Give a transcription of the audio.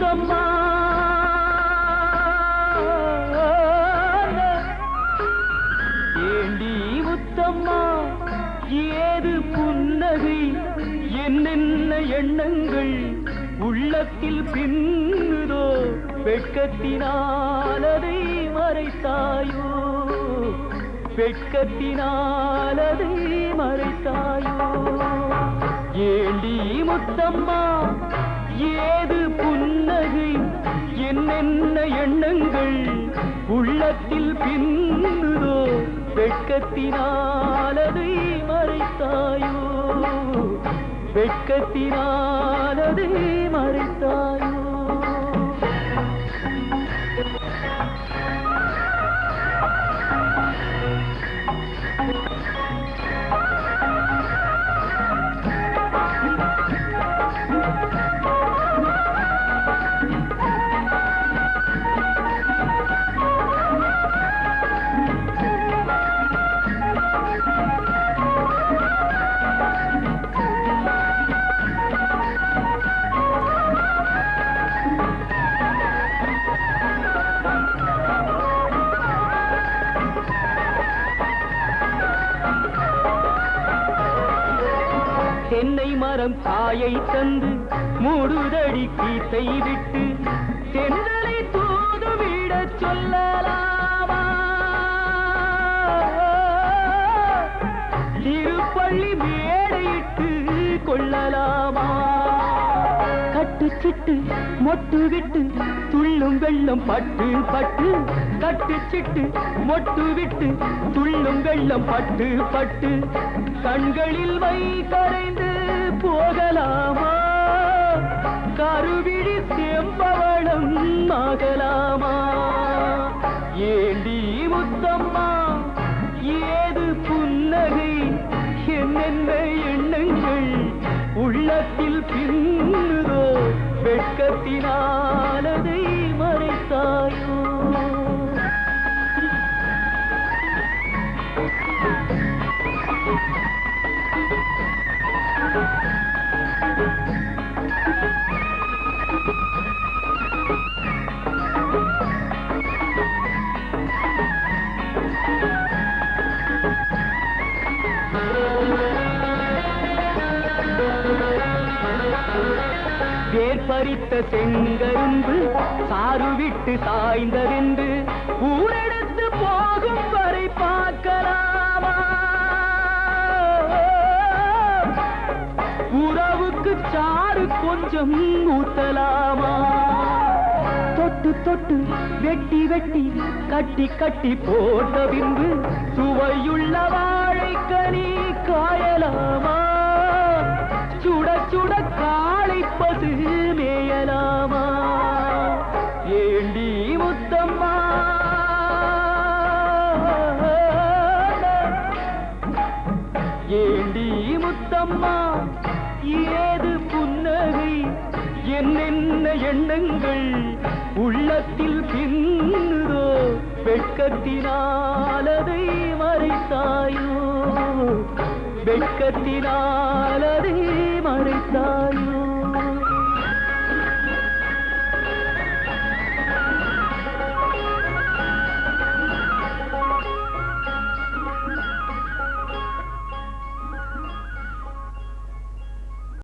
முத்தம்மா ஏண்டி முத்தம்மா ஏது புன்னகை என்னென்ன எண்ணங்கள் உள்ளத்தில் பின்னுதோ வெட்கத்தினால் அதை மறைத்தாயோ வெட்கத்தினால் அதை மறைத்தாயோ ஏண்டி முத்தம்மா ஏது புன்னகை என்னென்ன எண்ணங்கள் உள்ளத்தில் பின்னுதோ வெட்கத்தினால் அதை மறைத்தாயோ வெட்கத்தினால் அதை மறைத்தாயோ தென்னை மரம் காயை தந்து மூடுதடி கீத்தை விட்டு தென்றலை தூதுவிட சொல்லலாமா திருப்பள்ளி மேடையிட்டு கொள்ளலாமா கட்டுச்சிட்டு மொட்டு விட்டு துள்ளும் வெள்ளம் பட்டு பட்டு கட்டுச்சிட்டு மொட்டு விட்டு துள்ளும் வெள்ளம் பட்டு பட்டு கண்களில் மை கரைந்து போகலாமா கருவிழி செம்பவளம் ஆகலாமா ஏண்டி முத்தம்மா ஏது புன்னகை என்னென்ன எண்ணங்கள் உள்ளத்தில் பின்னுதோ வெட்கத்தினால் அதை மறைத்தாயோ வேர்பறித்த செங்கரும்பு சாறு விட்டு சாய்ந்ததென்று ஊரெடுத்து போகும் வரை பார்க்கலாமா உறவுக்கு சாறு கொஞ்சம் ஊத்தலாமா தொட்டு தொட்டு வெட்டி வெட்டி கட்டி கட்டி போட்ட பின்பு சுவையுள்ள வாழைக்கனி காயலாமா சுட சுட காளை பசு மேயலாமா ஏண்டி முத்தம்மா ஏண்டி முத்தம்மா ஏது புன்னகை என்னென்ன எண்ணங்கள் உள்ளத்தில் பின்னுதோ வெட்கத்தினால் அதை மறைத்தாயோ வெட்கத்தினால் அதை மறைத்தாயோ